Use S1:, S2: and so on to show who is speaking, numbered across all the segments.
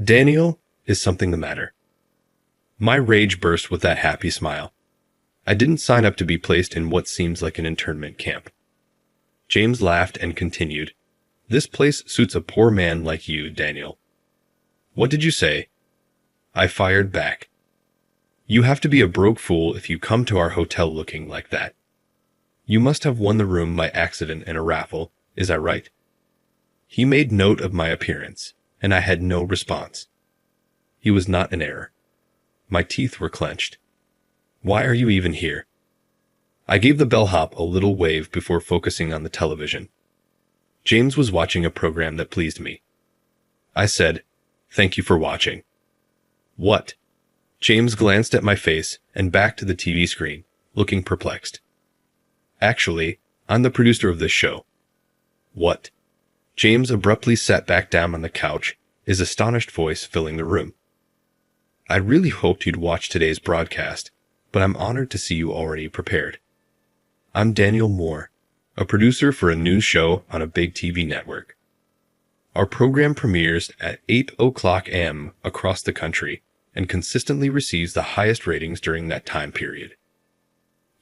S1: Daniel, is something the matter? My rage burst with that happy smile. I didn't sign up to be placed in what seems like an internment camp. James laughed and continued, "This place suits a poor man like you, Daniel." "What did you say?" I fired back. "You have to be a broke fool if you come to our hotel looking like that. You must have won the room by accident in a raffle, is that right?" He made note of my appearance, and I had no response. He was not in error. My teeth were clenched. "Why are you even here?" I gave the bellhop a little wave before focusing on the television. James was watching a program that pleased me. I said, "Thank you for watching." "What?" James glanced at my face and back to the TV screen, looking perplexed. "Actually, I'm the producer of this show." "What?" James abruptly sat back down on the couch, his astonished voice filling the room. "I really hoped you'd watch today's broadcast, but I'm honored to see you already prepared. I'm Daniel Moore, a producer for a news show on a big TV network. Our program premieres at 8 a.m. across the country and consistently receives the highest ratings during that time period.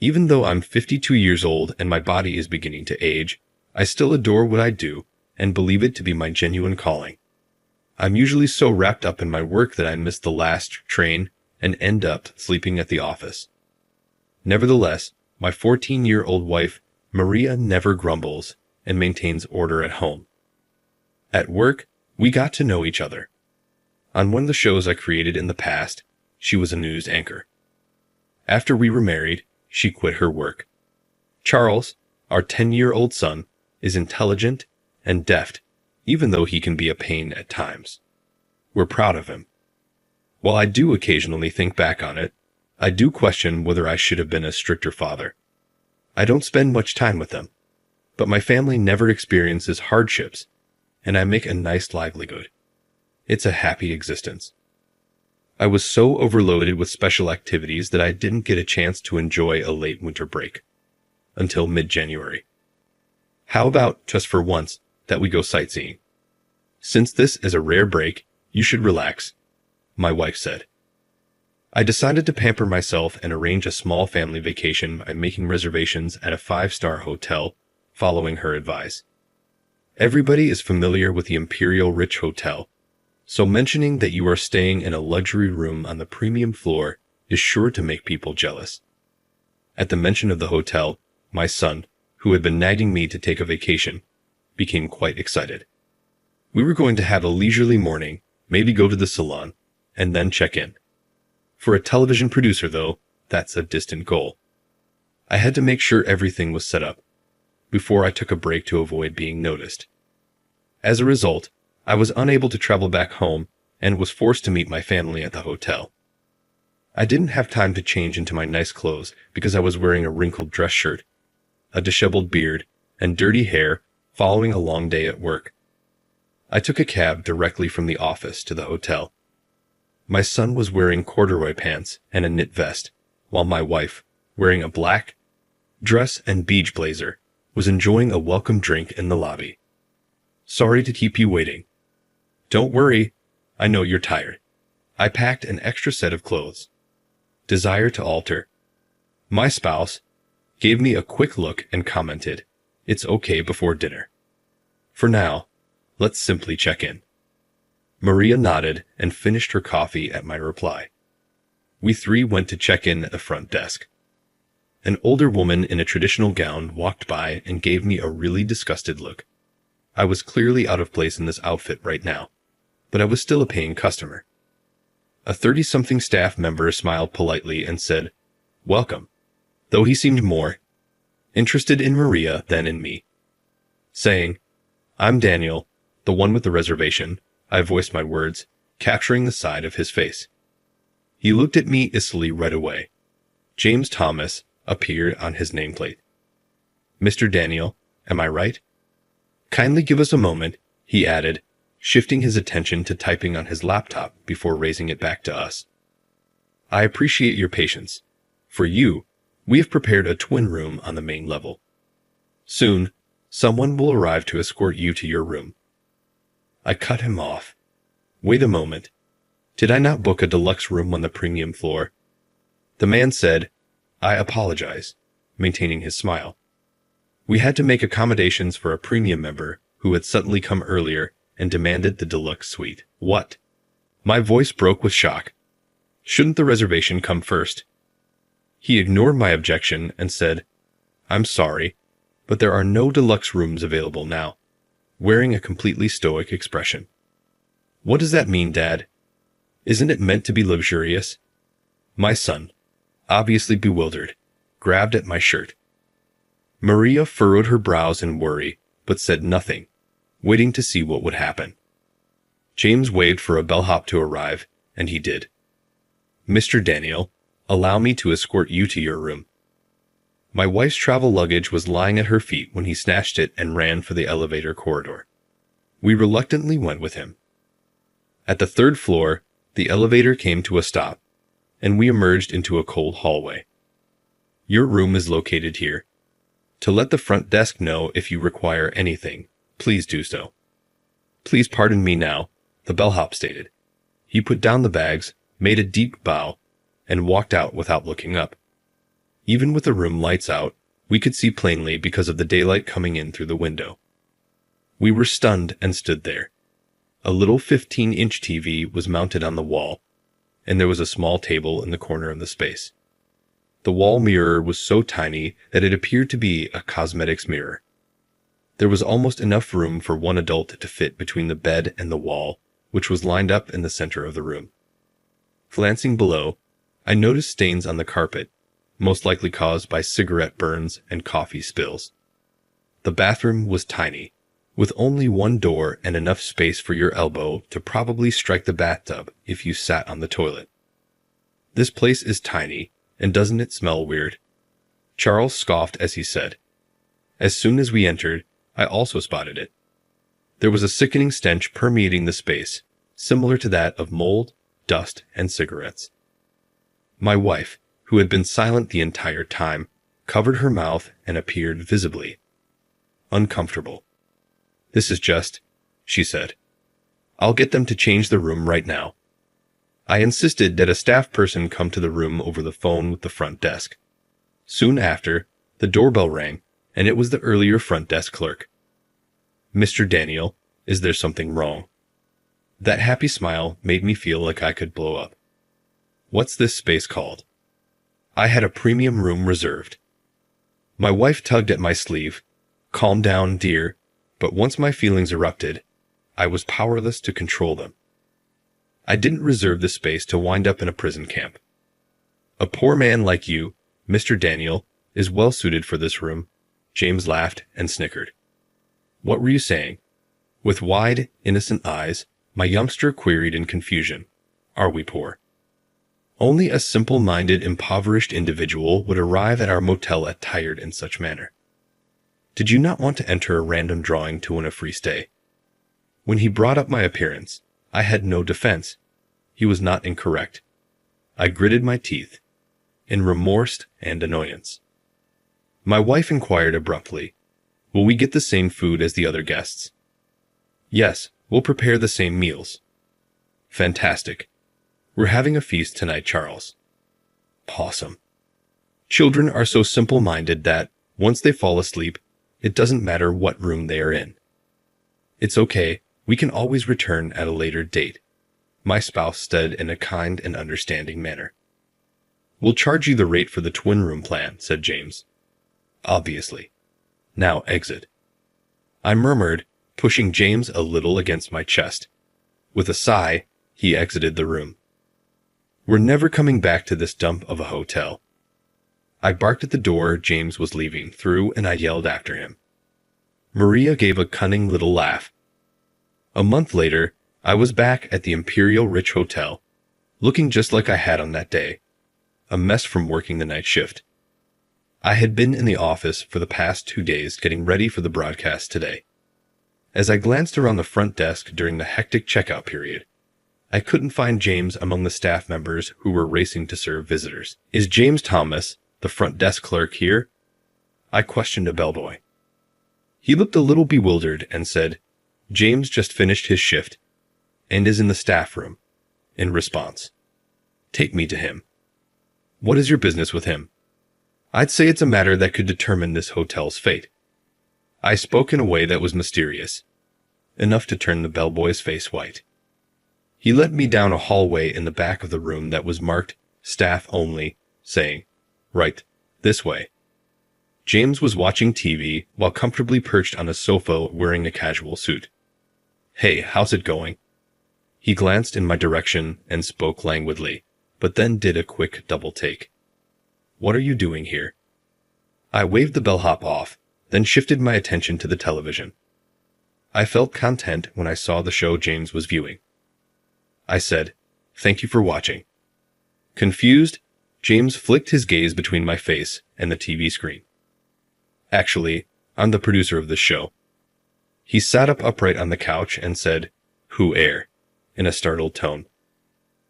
S1: Even though I'm 52 years old and my body is beginning to age, I still adore what I do and believe it to be my genuine calling. I'm usually so wrapped up in my work that I miss the last train and end up sleeping at the office. Nevertheless, my 14-year-old wife, Maria, never grumbles and maintains order at home. At work, we got to know each other. On one of the shows I created in the past, she was a news anchor. After we were married, she quit her work. Charles, our 10-year-old son, is intelligent and deft, even though he can be a pain at times. We're proud of him. While I do occasionally think back on it, I do question whether I should have been a stricter father. I don't spend much time with them, but my family never experiences hardships, and I make a nice livelihood. It's a happy existence. I was so overloaded with special activities that I didn't get a chance to enjoy a late winter break until mid-January. How about, just for once, that we go sightseeing? Since this is a rare break, you should relax, my wife said. I decided to pamper myself and arrange a small family vacation by making reservations at a 5-star hotel, following her advice. Everybody is familiar with the Imperial Rich Hotel, so mentioning that you are staying in a luxury room on the premium floor is sure to make people jealous. At the mention of the hotel, my son, who had been nagging me to take a vacation, became quite excited. We were going to have a leisurely morning, maybe go to the salon, and then check in. For a television producer, though, that's a distant goal. I had to make sure everything was set up before I took a break to avoid being noticed. As a result, I was unable to travel back home and was forced to meet my family at the hotel. I didn't have time to change into my nice clothes because I was wearing a wrinkled dress shirt, a disheveled beard, and dirty hair following a long day at work. I took a cab directly from the office to the hotel. My son was wearing corduroy pants and a knit vest, while my wife, wearing a black dress and beige blazer, was enjoying a welcome drink in the lobby. "Sorry to keep you waiting." "Don't worry, I know you're tired." I packed an extra set of clothes. Desire to alter. My spouse gave me a quick look and commented, "It's okay before dinner. For now, let's simply check in." Maria nodded and finished her coffee at my reply. We three went to check in at the front desk. An older woman in a traditional gown walked by and gave me a really disgusted look. I was clearly out of place in this outfit right now, but I was still a paying customer. A 30-something staff member smiled politely and said, "Welcome," though he seemed more interested in Maria than in me. Saying, "I'm Daniel, the one with the reservation," I voiced my words, capturing the side of his face. He looked at me icily right away. James Thomas appeared on his nameplate. "Mr. Daniel, am I right?" "Kindly give us a moment," he added, shifting his attention to typing on his laptop before raising it back to us. "I appreciate your patience. For you, we have prepared a twin room on the main level. Soon, someone will arrive to escort you to your room." I cut him off. Wait a moment. Did I not book a deluxe room on the premium floor? The man said, I apologize, maintaining his smile. We had to make accommodations for a premium member who had suddenly come earlier and demanded the deluxe suite. What? My voice broke with shock. Shouldn't the reservation come first? He ignored my objection and said, I'm sorry, but there are no deluxe rooms available now, wearing a completely stoic expression. What does that mean, Dad? Isn't it meant to be luxurious? My son, obviously bewildered, grabbed at my shirt. Maria furrowed her brows in worry, but said nothing, waiting to see what would happen. James waved for a bellhop to arrive, and he did. Mr. Daniel, allow me to escort you to your room. My wife's travel luggage was lying at her feet when he snatched it and ran for the elevator corridor. We reluctantly went with him. At the third floor, the elevator came to a stop, and we emerged into a cold hallway. Your room is located here. To let the front desk know if you require anything, please do so. Please pardon me now, the bellhop stated. He put down the bags, made a deep bow, and walked out without looking up. Even with the room lights out, we could see plainly because of the daylight coming in through the window. We were stunned and stood there. A little 15-inch TV was mounted on the wall, and there was a small table in the corner of the space. The wall mirror was so tiny that it appeared to be a cosmetics mirror. There was almost enough room for one adult to fit between the bed and the wall, which was lined up in the center of the room. Glancing below, I noticed stains on the carpet, most likely caused by cigarette burns and coffee spills. The bathroom was tiny, with only one door and enough space for your elbow to probably strike the bathtub if you sat on the toilet. This place is tiny, and doesn't it smell weird? Charles scoffed as he said. As soon as we entered, I also spotted it. There was a sickening stench permeating the space, similar to that of mold, dust, and cigarettes. My wife, who had been silent the entire time, covered her mouth and appeared visibly uncomfortable. This is just, she said. I'll get them to change the room right now. I insisted that a staff person come to the room over the phone with the front desk. Soon after, the doorbell rang, and it was the earlier front desk clerk. Mr. Daniel, is there something wrong? That happy smile made me feel like I could blow up. What's this space called? I had a premium room reserved. My wife tugged at my sleeve. Calm down, dear. But once my feelings erupted, I was powerless to control them. I didn't reserve this space to wind up in a prison camp. A poor man like you, Mr. Daniel, is well suited for this room. James laughed and snickered. What were you saying? With wide, innocent eyes, my youngster queried in confusion. Are we poor? Only a simple-minded, impoverished individual would arrive at our motel attired in such manner. Did you not want to enter a random drawing to win a free stay? When he brought up my appearance, I had no defense. He was not incorrect. I gritted my teeth, in remorse and annoyance. My wife inquired abruptly, will we get the same food as the other guests? Yes, we'll prepare the same meals. Fantastic. We're having a feast tonight, Charles. Awesome. Children are so simple-minded that, once they fall asleep, it doesn't matter what room they are in. It's okay, we can always return at a later date, my spouse said in a kind and understanding manner. We'll charge you the rate for the twin room plan, said James. Obviously. Now exit. I murmured, pushing James a little against my chest. With a sigh, he exited the room. We're never coming back to this dump of a hotel. I barked at the door James was leaving through, and I yelled after him. Maria gave a cunning little laugh. A month later, I was back at the Imperial Rich Hotel, looking just like I had on that day, a mess from working the night shift. I had been in the office for the past 2 days getting ready for the broadcast today. As I glanced around the front desk during the hectic checkout period, I couldn't find James among the staff members who were racing to serve visitors. Is James Thomas, the front desk clerk, here? I questioned a bellboy. He looked a little bewildered and said, James just finished his shift, and is in the staff room. In response, take me to him. What is your business with him? I'd say it's a matter that could determine this hotel's fate. I spoke in a way that was mysterious, enough to turn the bellboy's face white. He led me down a hallway in the back of the room that was marked staff only, saying, right, this way. James was watching TV while comfortably perched on a sofa wearing a casual suit. Hey, how's it going? He glanced in my direction and spoke languidly, but then did a quick double take. What are you doing here? I waved the bellhop off, then shifted my attention to the television. I felt content when I saw the show James was viewing. I said, thank you for watching. Confused, James flicked his gaze between my face and the TV screen. Actually, I'm the producer of this show. He sat up upright on the couch and said, who air? In a startled tone.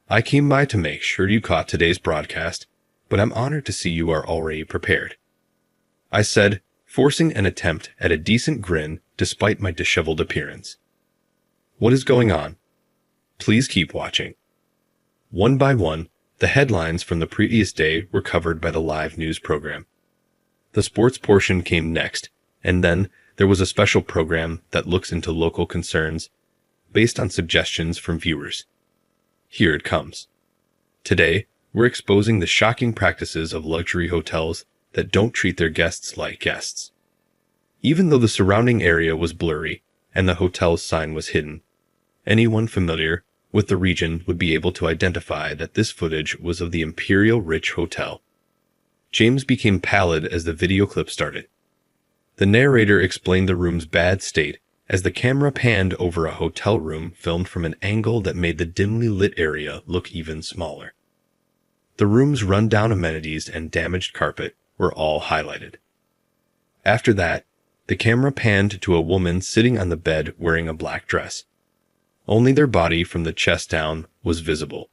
S1: I came by to make sure you caught today's broadcast, but I'm honored to see you are already prepared. I said, forcing an attempt at a decent grin despite my disheveled appearance. What is going on? Please keep watching. One by one, the headlines from the previous day were covered by the live news program. The sports portion came next, and then there was a special program that looks into local concerns based on suggestions from viewers. Here it comes. Today, we're exposing the shocking practices of luxury hotels that don't treat their guests like guests. Even though the surrounding area was blurry and the hotel's sign was hidden, anyone familiar with the region would be able to identify that this footage was of the Imperial Rich Hotel. James became pallid as the video clip started. The narrator explained the room's bad state as the camera panned over a hotel room filmed from an angle that made the dimly lit area look even smaller. The room's run-down amenities and damaged carpet were all highlighted. After that, the camera panned to a woman sitting on the bed wearing a black dress. Only their body from the chest down was visible.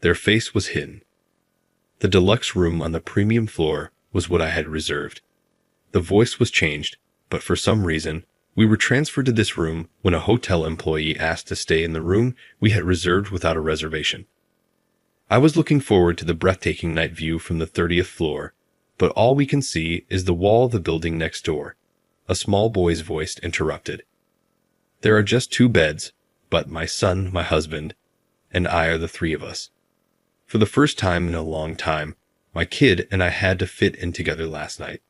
S1: Their face was hidden. The deluxe room on the premium floor was what I had reserved. The voice was changed, but for some reason, we were transferred to this room when a hotel employee asked to stay in the room we had reserved without a reservation. I was looking forward to the breathtaking night view from the 30th floor, but all we can see is the wall of the building next door. A small boy's voice interrupted. There are just 2 beds, but my son, my husband, and I are the 3 of us. For the first time in a long time, my kid and I had to fit in together last night.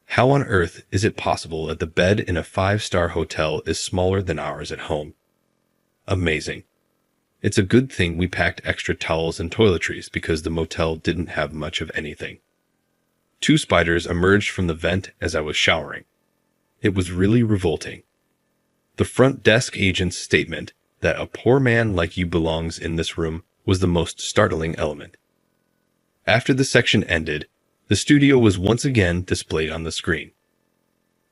S1: How on earth is it possible that the bed in a 5-star hotel is smaller than ours at home? Amazing. It's a good thing we packed extra towels and toiletries because the motel didn't have much of anything. 2 spiders emerged from the vent as I was showering. It was really revolting. The front desk agent's statement that a poor man like you belongs in this room was the most startling element. After the section ended, the studio was once again displayed on the screen.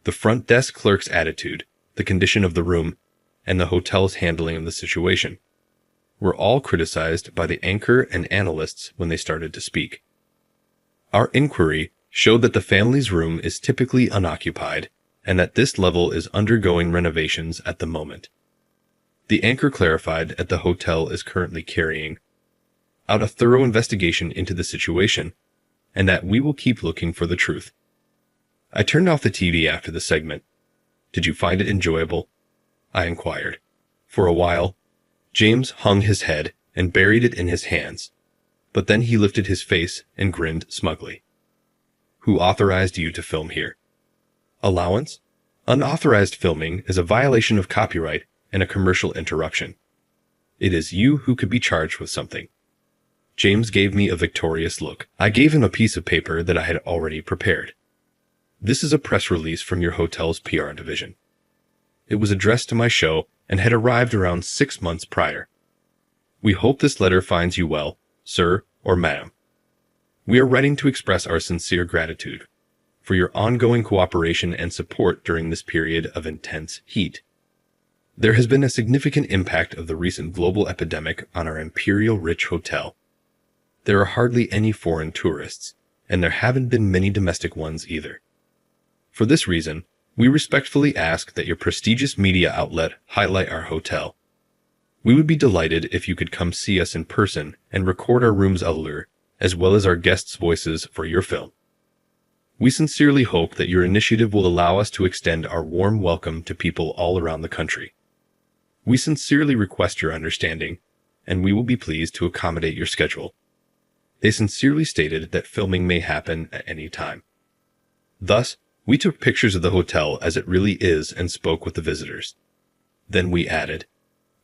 S1: The front desk clerk's attitude, the condition of the room, and the hotel's handling of the situation were all criticized by the anchor and analysts when they started to speak. Our inquiry showed that the family's room is typically unoccupied and that this level is undergoing renovations at the moment. The anchor clarified that the hotel is currently carrying out a thorough investigation into the situation and that we will keep looking for the truth. I turned off the TV after the segment. Did you find it enjoyable? I inquired. For a while, James hung his head and buried it in his hands, but then he lifted his face and grinned smugly. Who authorized you to film here? Allowance? Unauthorized filming is a violation of copyright and a commercial interruption. It is you who could be charged with something. James gave me a victorious look. I gave him a piece of paper that I had already prepared. This is a press release from your hotel's PR division. It was addressed to my show and had arrived around 6 months prior. We hope this letter finds you well, sir or madam. We are writing to express our sincere gratitude for your ongoing cooperation and support during this period of intense heat. There has been a significant impact of the recent global epidemic on our Imperial Rich Hotel. There are hardly any foreign tourists, and there haven't been many domestic ones either. For this reason, we respectfully ask that your prestigious media outlet highlight our hotel. We would be delighted if you could come see us in person and record our room's allure, as well as our guests' voices for your film. We sincerely hope that your initiative will allow us to extend our warm welcome to people all around the country. We sincerely request your understanding, and we will be pleased to accommodate your schedule. They sincerely stated that filming may happen at any time. Thus, we took pictures of the hotel as it really is and spoke with the visitors. Then we added,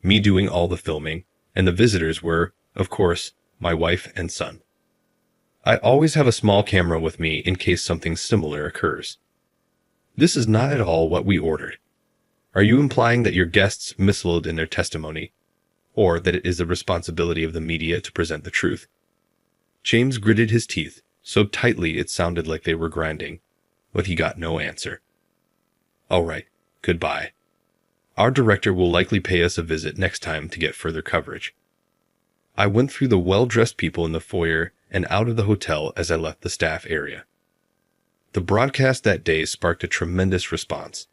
S1: me doing all the filming, and the visitors were, of course, my wife and son. I always have a small camera with me in case something similar occurs. This is not at all what we ordered. Are you implying that your guests misled in their testimony, or that it is the responsibility of the media to present the truth? James gritted his teeth so tightly it sounded like they were grinding, but he got no answer. All right, goodbye. Our director will likely pay us a visit next time to get further coverage. I went through the well-dressed people in the foyer and out of the hotel as I left the staff area. The broadcast that day sparked a tremendous response.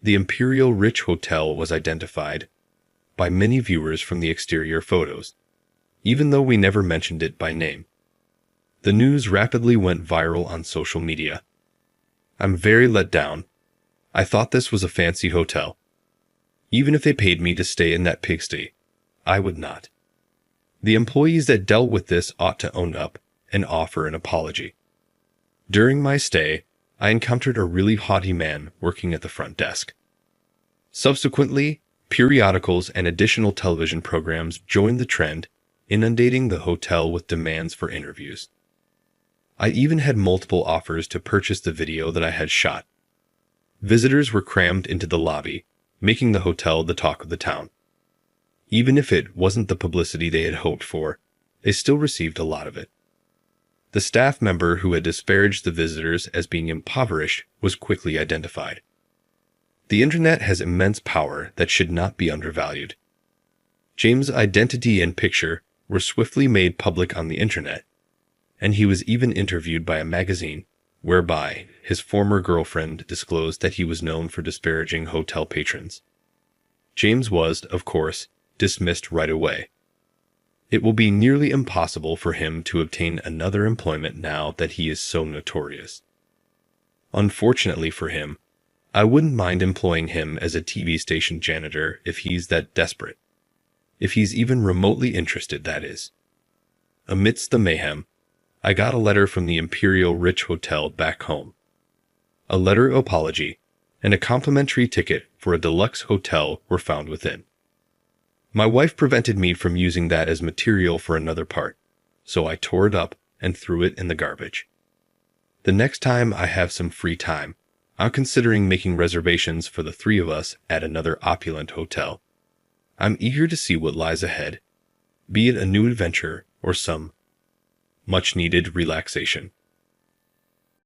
S1: The Imperial Rich Hotel was identified by many viewers from the exterior photos, even though we never mentioned it by name. The news rapidly went viral on social media. I'm very let down. I thought this was a fancy hotel. Even if they paid me to stay in that pigsty, I would not. The employees that dealt with this ought to own up and offer an apology. During my stay, I encountered a really haughty man working at the front desk. Subsequently, periodicals and additional television programs joined the trend, inundating the hotel with demands for interviews. I even had multiple offers to purchase the video that I had shot. Visitors were crammed into the lobby, making the hotel the talk of the town. Even if it wasn't the publicity they had hoped for, they still received a lot of it. The staff member who had disparaged the visitors as being impoverished was quickly identified. The internet has immense power that should not be undervalued. James' identity and picture were swiftly made public on the internet, and he was even interviewed by a magazine whereby his former girlfriend disclosed that he was known for disparaging hotel patrons. James was, of course, dismissed right away. It will be nearly impossible for him to obtain another employment now that he is so notorious. Unfortunately for him, I wouldn't mind employing him as a TV station janitor if he's that desperate. If he's even remotely interested, that is. Amidst the mayhem, I got a letter from the Imperial Rich Hotel back home. A letter of apology and a complimentary ticket for a deluxe hotel were found within. My wife prevented me from using that as material for another part, so I tore it up and threw it in the garbage. The next time I have some free time, I'm considering making reservations for the three of us at another opulent hotel. I'm eager to see what lies ahead, be it a new adventure or some much-needed relaxation.